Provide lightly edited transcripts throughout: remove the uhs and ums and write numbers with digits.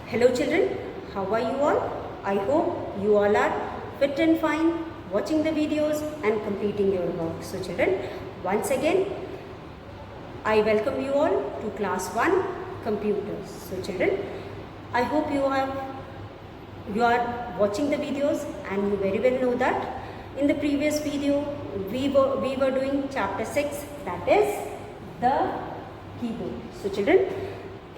Hello children, how are you all? I hope you all are fit and fine, watching the videos and completing your work. So children, once again, I welcome you all to class 1 computers. So children, I hope you are watching the videos and you very well know that in the previous video we were doing chapter 6, that is the keyboard. So children,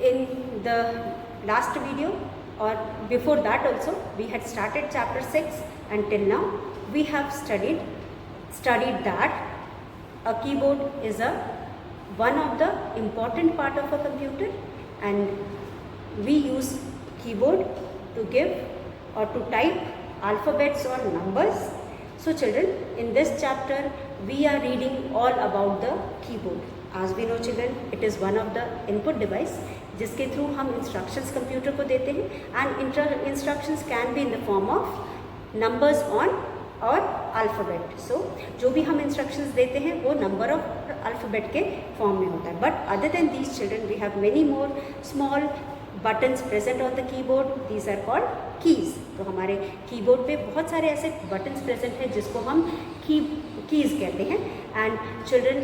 in the last video or before that also we had started chapter 6 and till now we have studied that a keyboard is one of the important part of a computer, and we use keyboard to give or to type alphabets or numbers. So children, in this chapter we are reading all about the keyboard. As we know children, it is one of the input device जिसके through हम instructions computer को देते हैं, and instructions can be in the form of numbers on और alphabet. So जो भी हम instructions देते हैं वो नंबर ऑफ अल्फ़ाबेट के फॉर्म में होता है. But other than these children we have many more small buttons present on the keyboard. These are called keys. तो हमारे कीबोर्ड पे बहुत सारे ऐसे बटन्स प्रेजेंट हैं जिसको हम कीज़ कहते हैं. And children,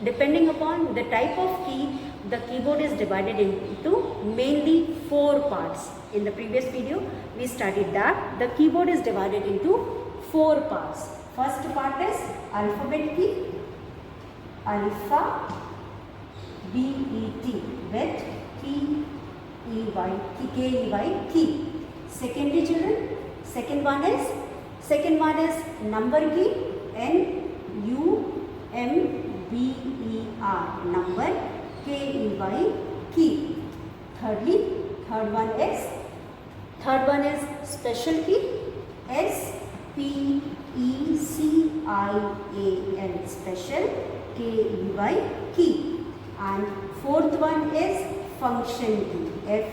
depending upon the type of key, the keyboard is divided into mainly 4 parts. In the previous video we studied that the keyboard is divided into 4 parts. First part is alphabet key, alpha bet with key key. Secondly children, second one is number key, number, number, key. Third one is special key, special, special, key. And fourth one is function key,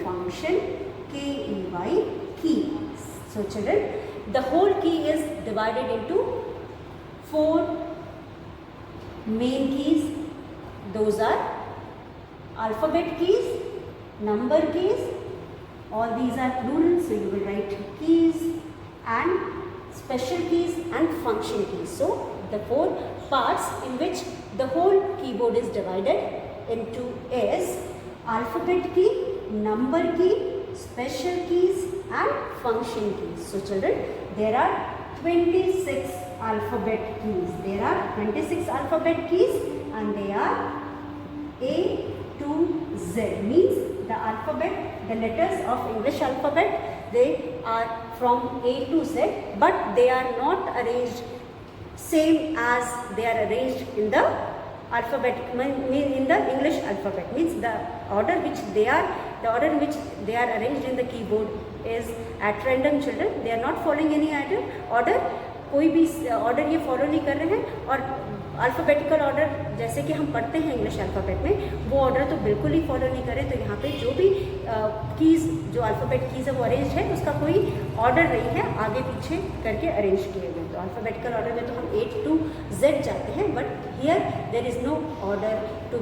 function, key. So children, the whole key is divided into 4 main keys. Those are alphabet keys, number keys, all these are plural, so you will write keys, and special keys and function keys. So the 4 parts in which the whole keyboard is divided into is alphabet key, number key, special keys and function keys. So children, there are 26 alphabet keys. There are 26 alphabet keys and they are A to Z. Means the alphabet, the letters of English alphabet, they are from A to Z, but they are not arranged same as they are arranged in the alphabet, in the English alphabet. Means the order in which they are arranged in the keyboard is at random children. They are not following any order. कोई भी order ये follow नहीं कर रहे हैं. और alphabetical order जैसे कि हम पढ़ते हैं इंग्लिश अल्फ़ाबेट में, वो ऑर्डर तो बिल्कुल ही फॉलो नहीं करें. तो यहाँ पे जो भी कीज़, जो अल्फ़ाबेट कीज़ है वो अरेंज है, उसका कोई ऑर्डर नहीं है आगे पीछे करके अरेंज किए हुए. तो अल्फ़ाबेटिकल ऑर्डर में तो हम A to Z जाते हैं, but here there is no order to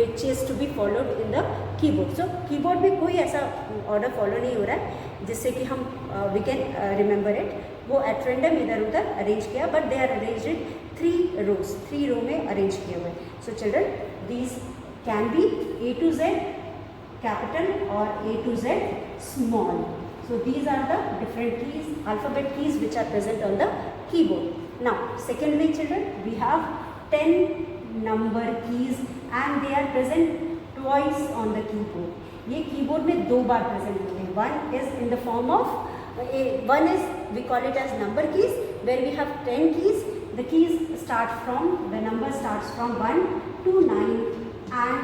which is to be followed in the keyboard. So keyboard में कोई ऐसा ऑर्डर फॉलो नहीं हो रहा है जिससे कि हम वी कैन रिमेंबर इट. वो एट रेंडम इधर उधर अरेंज किया, but they are arranged in 3 row में अरेंज किए हुए. So children, these can be A to Z capital or A to Z small. So these are the different keys, alphabet keys which are present on the keyboard. Now secondly children, we have 10 number keys and they are present twice on the keyboard. ये keyboard में 2 बार present होते हैं. One is in the form of one is, we call it as number keys, where we have 10 keys. The keys start from, the number starts from 1 to 9 and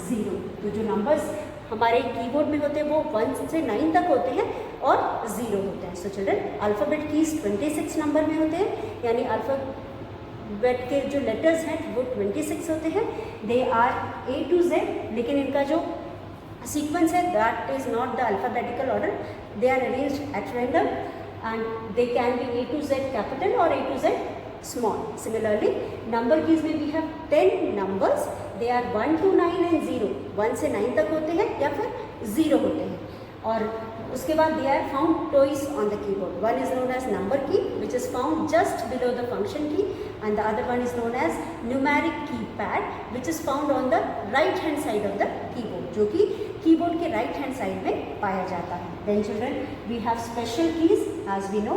0. तो जो numbers हमारे keyboard में होते हैं वो 1 से 9 तक होते हैं और 0 होते हैं. So children, alphabet keys 26 number में होते हैं, यानी अल्फ़ाबेट के जो लेटर्स हैं वो 26 होते हैं. They are A to Z, लेकिन इनका जो sequence है that is not the alphabetical order. They are arranged at random and they can be A to Z capital or A to Z small. Similarly, number keys में we have 10 numbers. They are 1 to 9 and 0. 1 से 9 तक होते हैं या फिर 0 होते हैं। और उसके बाद they are found twice on the keyboard. One is known as number key which is found just below the function key, and the other one is known as numeric keypad which is found on the right hand side of the keyboard, जो कि keyboard के right hand side में पाया जाता है। Then children we have special keys. As we know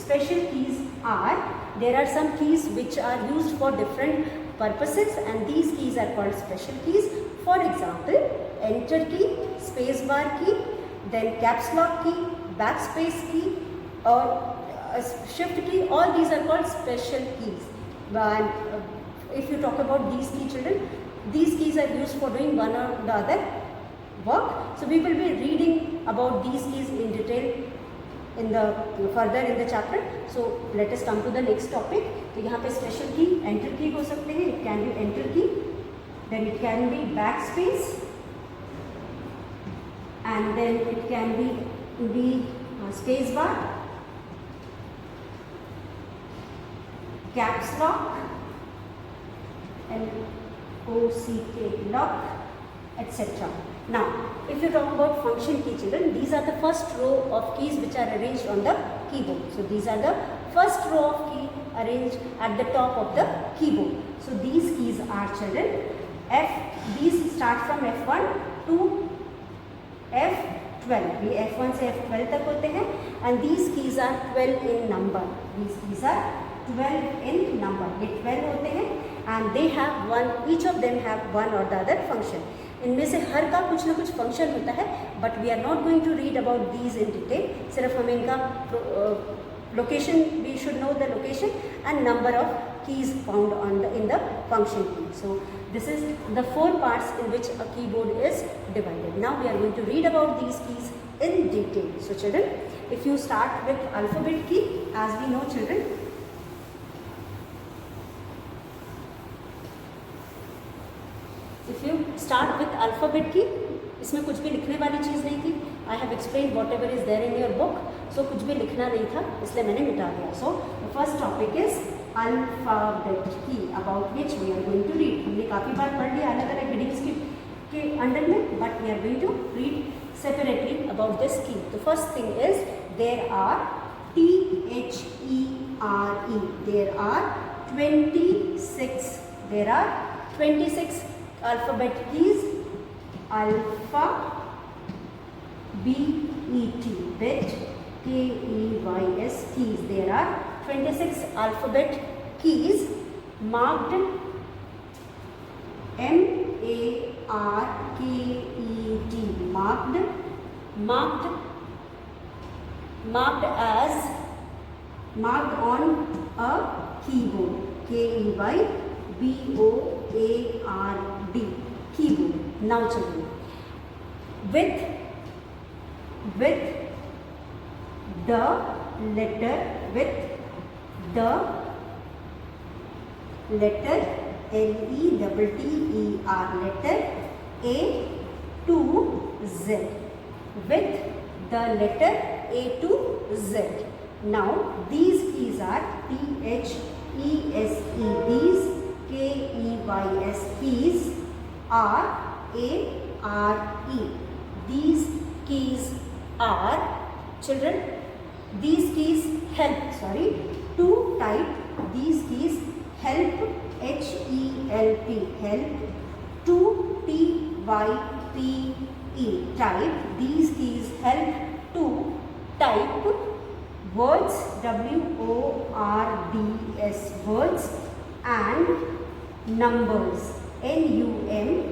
special keys are, there are some keys which are used for different purposes and these keys are called special keys. For example, enter key, space bar key, then caps lock key, backspace key or shift key, all these are called special keys. And if you talk about these key children, these keys are used for doing one or the other work. So we will be reading about these keys in detail in the further in the chapter. So let us come to the next topic. तो यहाँ पे special की enter की हो सकते हैं, it can be enter key, then it can be back space, and then it can be space bar, caps lock, LOCK lock, etc. Now, if you talk about function key children, these are the first row of keys which are arranged on the keyboard. So these are the first row of key arranged at the top of the keyboard. So these keys are children these start from F1 to F12. ये F1 से F12 तक होते हैं and these keys are 12 in number. These keys are 12 in number. ये 12 होते हैं and they have one, each of them have one or the other function. इनमें से हर का कुछ ना कुछ फंक्शन होता है, but we are not going to read about these in detail. सिर्फ हमें इनका location, we should know the location and number of keys found on the in the function key. So this is the 4 parts in which a keyboard is divided. Now we are going to read about these keys in detail. So children, if you start with alphabet key, as we know children, if you start with alphabet key, इसमें कुछ भी लिखने वाली चीज़ नहीं थी। I have explain whatever is there in your book, so कुछ भी लिखना नहीं था, इसलिए मैंने मिटा दिया। So the first topic is alphabet key, about which we are going to read. हमने काफ़ी बार पढ़ लिया अलग अलग हेडिंग्स के अंडर में, but we are going to read separately about this key. The first thing is there are THERE, there are 26 alphabet keys. Alpha, BET, bet, KEYS keys. There are 26 alphabet keys marked MARKET, marked on a keyboard, KEYBOARD, keyboard. Now children, with the letter LETTER, letter A to Z, with the letter A to Z. Now these keys are THESE, these KEYS keys are ARE. These keys are children, these keys help, to type. These keys help, HELP, help, to TYPE, type. These keys help to type words, WORDS, words, and numbers, NUMBERS,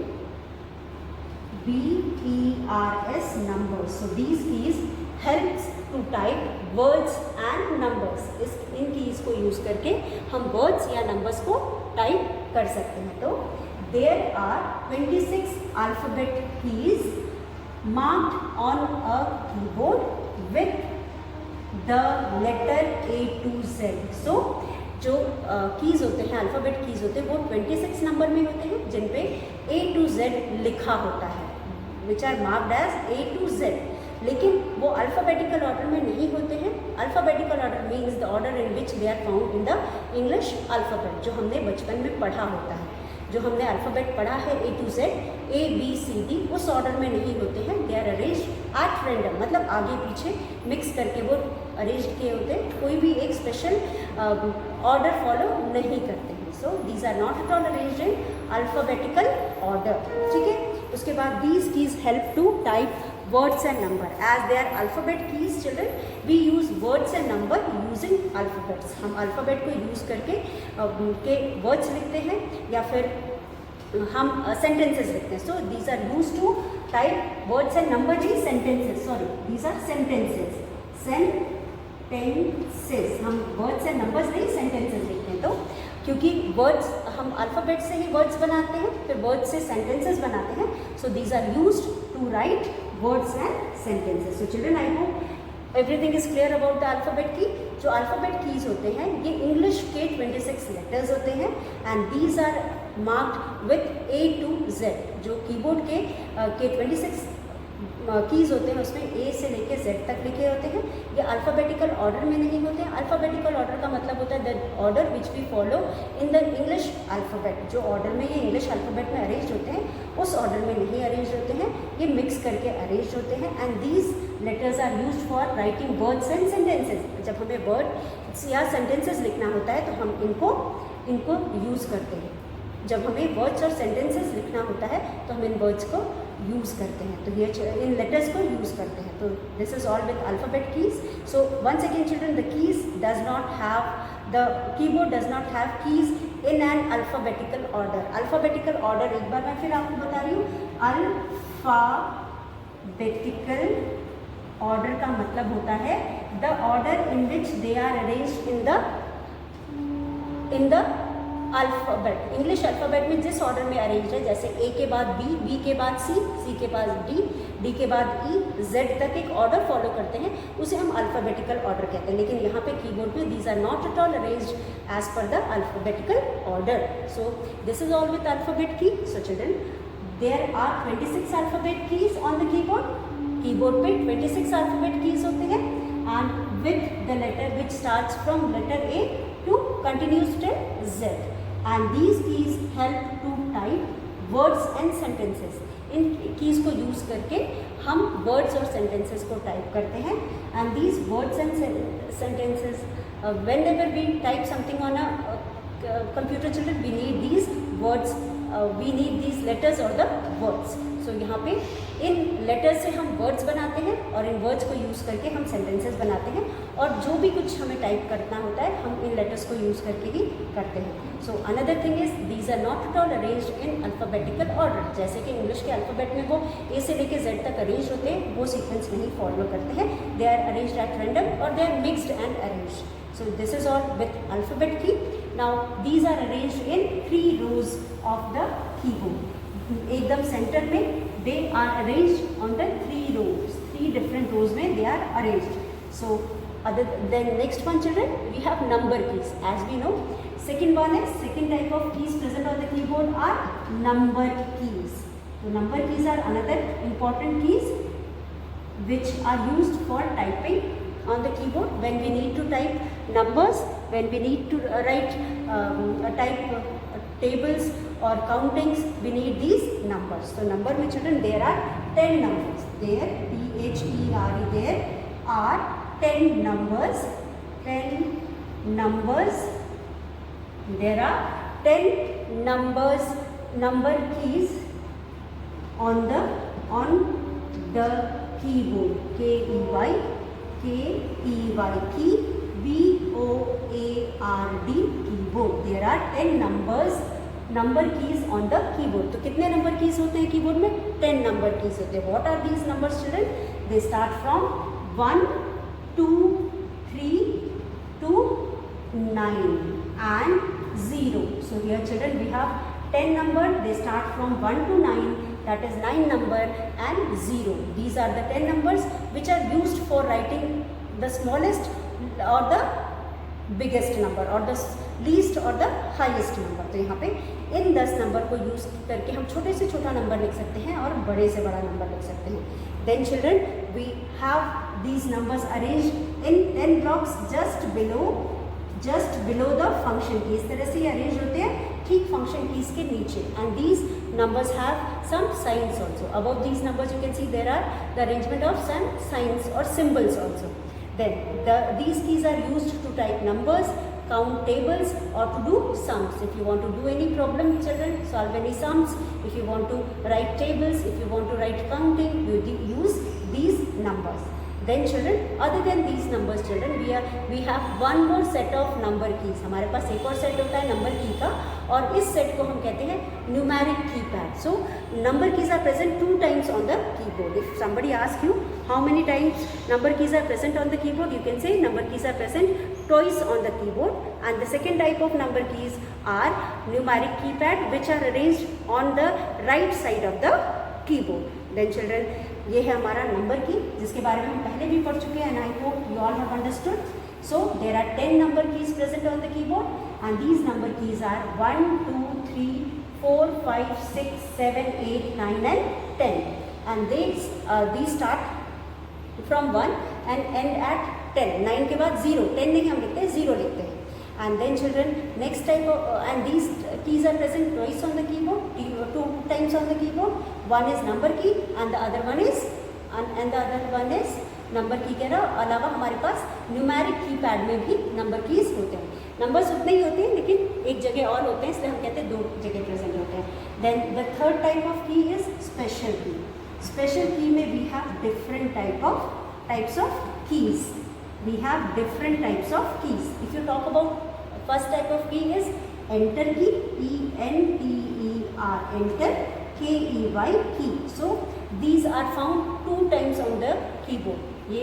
numbers. So these keys helps to type words and numbers. In keys को use करके हम words या numbers को type कर सकते हैं। तो there are 26 alphabet keys marked on a keyboard with the letter A to Z. So जो कीज़ होते हैं, अल्फ़ाबेट कीज़ होते हैं, वो 26 नंबर में होते हैं जिन पे A to Z लिखा होता है, which are marked as A to Z। लेकिन वो अल्फ़ाबेटिकल ऑर्डर में नहीं होते हैं। Alphabetical order means the order in which they are found in the English alphabet, जो हमने बचपन में पढ़ा होता है। जो हमने अल्फ़ाबेट पढ़ा है A to Z, A B C D, उस ऑर्डर में नहीं होते हैं. They are arrange at random, मतलब आगे पीछे मिक्स करके वो अरेंज किए होते हैं. कोई भी एक स्पेशल ऑर्डर फॉलो नहीं करते हैं. So these are not at all arranged in alphabetical order. ठीक है. उसके बाद these keys help to type words and number. As they are alphabet keys, children, we use words and number using alphabets. हम alphabet को use करके के words लिखते हैं या फिर हम sentences लिखते हैं. So these are used to type words and number ji sentences. Sorry, these are sentences. Sentences. हम words and numbers नहीं sentences लिखते हैं. तो क्योंकि वर्ड्स हम अल्फ़ाबेट से ही वर्ड्स बनाते हैं, फिर वर्ड्स से सेंटेंसेस बनाते हैं. So these are used to write words and sentences. So children, I hope everything is clear about the alphabet key. जो अल्फ़ाबेट कीज होते हैं ये इंग्लिश के 26 लेटर्स होते हैं and these are marked with A to Z. जो keyboard के 26 keys होते हैं उसमें A से लेके Z तक लिखे होते हैं. ये अल्फ़ाबेटिकल ऑर्डर में नहीं होते हैं. अल्फ़ाबेटिकल ऑर्डर का मतलब होता है the order which we follow in the English alphabet. जो ऑर्डर में ये इंग्लिश अल्फ़ाबेट में अरेंज होते हैं उस ऑर्डर में नहीं अरेंज होते हैं. ये मिक्स करके अरेंज होते हैं and these letters are used for writing words and sentences. जब हमें वर्ड या सेंटेंसेज लिखना होता है तो हम इनको यूज़ करते हैं. जब हमें वर्ड्स और सेंटेंसेस लिखना होता है तो हम इन वर्ड्स को यूज़ करते हैं, तो ये इन लेटर्स को यूज़ करते हैं. तो this is all with alphabet keys. So once again children, the keys does not have, the keyboard does not have keys in an alphabetical order. Alphabetical order एक बार मैं फिर आपको बता रही हूँ. अल्फ़ाबेटिकल ऑर्डर का मतलब होता है the order in which they are arranged in the alphabet. English alphabet में जिस ऑर्डर में अरेंज है, जैसे A के बाद B, B के बाद C, C के बाद D, D के बाद E, Z तक एक ऑर्डर फॉलो करते हैं, उसे हम अल्फ़ाबेटिकल ऑर्डर कहते हैं. लेकिन यहाँ पे कीबोर्ड में these are not at all arranged as per the alphabetical order. So this is all with alphabet key. So children, there are 26 alphabet keys on the keyboard. Keyboard पे 26 alphabet keys होते हैं and with the letter which starts from letter A to continues till Z. And these keys help to type words and sentences. In keys को use करके हम words और sentences को type करते हैं. And these words and sentences, whenever we type something on a computer, children, we need these words, we need these letters or the words. So यहाँ पे इन letters से हम वर्ड्स बनाते हैं और इन वर्ड्स को यूज़ करके हम सेंटेंसेस बनाते हैं. और जो भी कुछ हमें टाइप करना होता है हम इन लेटर्स को यूज़ करके ही करते हैं. So another thing is these are not at all arranged in alphabetical order. जैसे कि इंग्लिश के अल्फ़ाबेट में वो A से लेके Z तक अरेंज होते हैं, वो सीक्वेंस नहीं फॉलो करते हैं. They are arranged at random और they are mixed and arranged. So this is all with alphabet key. Now these are arranged in 3 rows of the keyboard. एकदम सेंटर में they are arranged on the 3 rows. 3 different rows में they are arranged. So other than next one, children, we have number keys. As we know, second one is, second type of keys present on the keyboard are number keys. So number keys are another important keys which are used for typing on the keyboard. When we need to type numbers, when we need to type tables or countings, we need these numbers. So number में children, there are 10 numbers. There, THERE, there are 10 numbers. 10 numbers. There are 10 numbers, number keys on the keyboard. K-E-Y, key, B-O-A-R-D, keyboard. There are 10 numbers, number keys on the keyboard. तो कितने number keys होते हैं keyboard में? 10 number keys होते हैं. What are these numbers, children? They start from 1, 2, 3 to 9 and 0. So here, children, we have 10 number. They start from 1 to 9. That is 9 number and 0. These are the 10 numbers which are used for writing the smallest or the biggest number or the least or the highest number. तो यहाँ पे इन 10 number को use करके हम छोटे से छोटा number लिख सकते हैं और बड़े से बड़ा नंबर लिख सकते हैं. Then children, we have these numbers arranged in 10 blocks just below just below the function की, इस तरह से ये अरेंज होते हैं ठीक फंक्शन कीज के नीचे. And these numbers have some signs also. Above these numbers you can see there are the arrangement of some signs or symbols also. Then these keys are used to type numbers, count tables, or to do sums. If you want to do any problem, children, solve any sums, if you want to write tables, if you want to write counting, you use these numbers. Then children, other than these numbers children, we have one more set of number keys. हमारे पास एक और set होता है number की का, और इस set को हम कहते हैं numeric keypad. So number keys are present 2 times on the keyboard. If somebody asks you how many times number keys are present on the keyboard, you can say number keys are present twice on the keyboard. And the second type of number keys are numeric keypad, which are arranged on the right side of the keyboard. Then children, ये है हमारा number की, जिसके बारे में हम पहले भी पढ़ चुके हैं. And I hope you all have understood. So there are 10 number keys present on the keyboard, and these number keys are 1, 2, 3, 4, 5, 6, 7, 8, 9 and 10. And these start from 1 and end at 10. 9 के बाद 0, 10 नहीं हम लिखते हैं, 0 लिखते हैं. And then children, next type of and these keys are present twice on the keyboard, 2 times on the keyboard. One is number key and the other one is number key के अलावा हमारे पास न्यूमेरिक कीपैड में भी number keys होते हैं. Numbers उतने ही होते हैं लेकिन एक जगह और होते हैं, इसलिए हम कहते हैं 2 जगह प्रेजेंट होते हैं. Then the third type of key is special key. Special key में we have different types of keys. We have different types of keys. If you talk about first type of key is enter key, E-N-T-E-R, enter, K-E-Y, key. So these are found 2 times on the keyboard. ये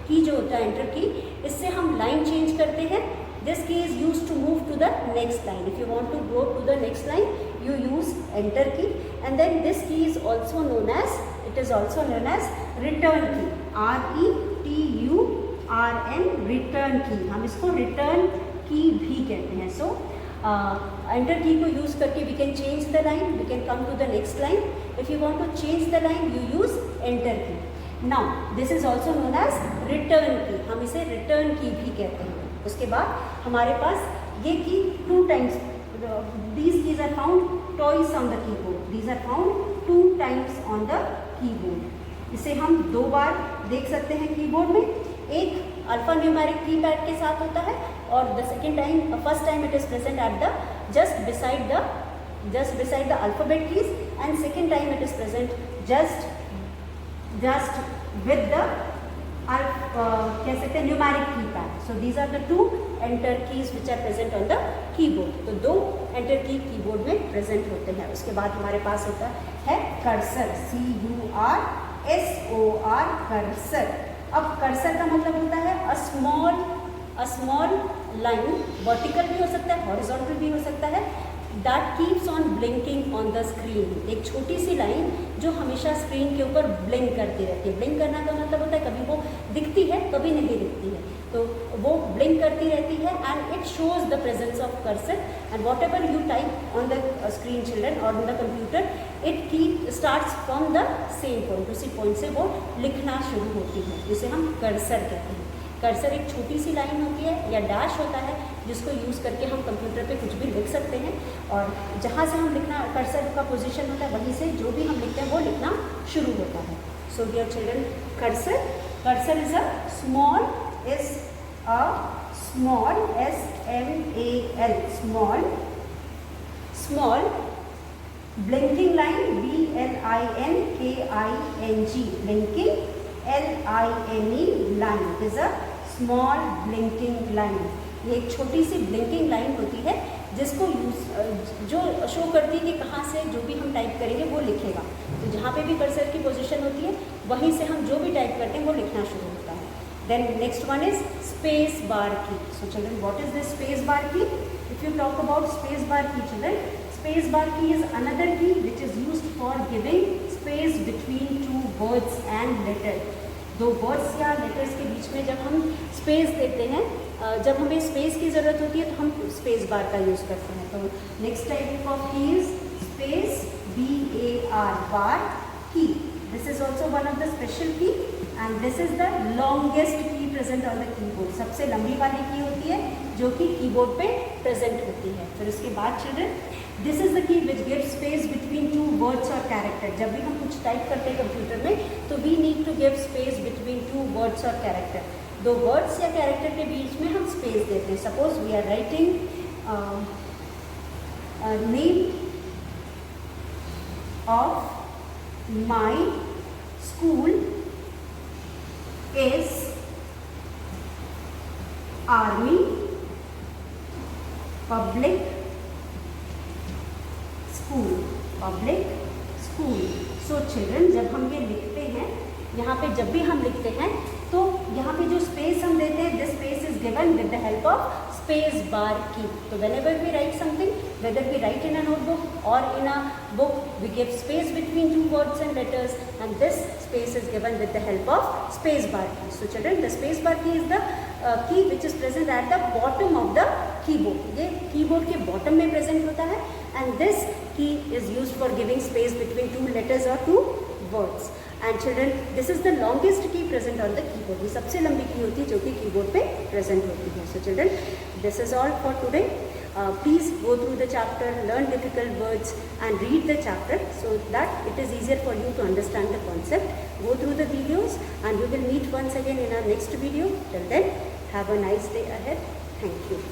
की जो होता है enter key, इससे हम line change करते हैं. This key is used to move to the next line. If you want to go to the next line, you use enter key. And then this key is also known as return key. R-E-T-U RN, return key. हम इसको return की भी कहते हैं. सो enter की को use करके we can change the line, we can come to the next line. If you want to change the line you use enter key. Now this is also known as return key. हम इसे return की भी कहते हैं. उसके बाद हमारे पास ये key 2 times, these keys are found twice on the keyboard. These are found 2 times on the keyboard. इसे हम 2 बार देख सकते हैं कीबोर्ड में. एक अल्फा न्यूमेरिक कीपैड के साथ होता है, और the first time it is present at the just beside the alphabet keys, and second time it is present just with the कह सकते हैं numeric keypad. So these are the 2 enter keys which are present on the keyboard. तो 2 enter की keyboard में present होते हैं. उसके बाद हमारे पास होता है कर्सर, C-U-R-S-O-R, कर्सर. अब कर्सर का मतलब होता है अ स्मॉल लाइन, वर्टिकल भी हो सकता है, हॉरिजॉन्टल भी हो सकता है, that keeps on blinking on the screen. एक छोटी सी लाइन जो हमेशा स्क्रीन के ऊपर ब्लिंक करती रहती है. ब्लिंक करना का मतलब होता है कभी वो दिखती है कभी नहीं दिखती है, तो वो ब्लिंक करती रहती है. And it shows the presence of cursor, and whatever you type on the screen children और on the computer, it starts from the same point. उसी पॉइंट से वो लिखना शुरू होती है, जिसे हम कर्सर कहते हैं. कर्सर एक छोटी सी लाइन होती है या डैश होता है जिसको यूज़ करके हम कंप्यूटर पे कुछ भी लिख सकते हैं, और जहाँ से हम लिखना कर्सर का पोजीशन होता है वहीं से जो भी हम लिखते हैं वो लिखना शुरू होता है. So dear children, cursor is a small S-M-A-L, small blinking line, B-L-I-N-K-I-N-G, blinking, L-I-N-E, line. It is a small blinking line. ये एक छोटी सी ब्लिंकिंग लाइन होती है जिसको जो शो करती है कि कहाँ से जो भी हम टाइप करेंगे वो लिखेगा. तो जहाँ पे भी कर्सर की पोजीशन होती है वहीं से हम जो भी टाइप करते हैं वो लिखना शुरू होता है. Then next one is space bar key. So children, what is the space bar key? If you talk about space bar key children, space bar key is another key which is used for giving space between 2 words and letter. 2 words या letters के बीच में जब हम space देते हैं, जब हमें स्पेस की ज़रूरत होती है तो हम स्पेस बार का यूज़ करते हैं. तो next type of key is space, B-A-R, बार की. This is also one of the special key and this is the longest key present on the keyboard. सबसे लंबी वाली की होती है जो कि कीबोर्ड पे प्रेजेंट होती है. फिर उसके बाद children, this is the key which give space between two words और कैरेक्टर. जब भी हम कुछ टाइप करते हैं कंप्यूटर में तो we need to give space between two words और कैरेक्टर. दो वर्ड्स या कैरेक्टर के बीच में हम स्पेस देते हैं. Suppose we are writing name of my school is Army Public School. Public School. So children, जब हम ये लिखते हैं, यहाँ पे जब भी हम लिखते हैं तो यहाँ पे जो स्पेस हम देते हैं, this space is given with the help of space bar key. So whenever we write something, whether we write in a notebook or in a book, we give space between two words and letters, and this space is given with the help of space bar key. So children, the space bar key is the key which is present at the bottom of the keyboard. ये keyboard के bottom में present होता है, and this key is used for giving space between two letters or two words. And children, this is the longest key present on the keyboard. ये सबसे लंबी की होती है जो कि कीबोर्ड पे present होती है. So children, this is all for today. Please go through the chapter, learn difficult words and read the chapter so that it is easier for you to understand the concept. Go through the videos and we will meet once again in our next video. Till then, have a nice day ahead. Thank you.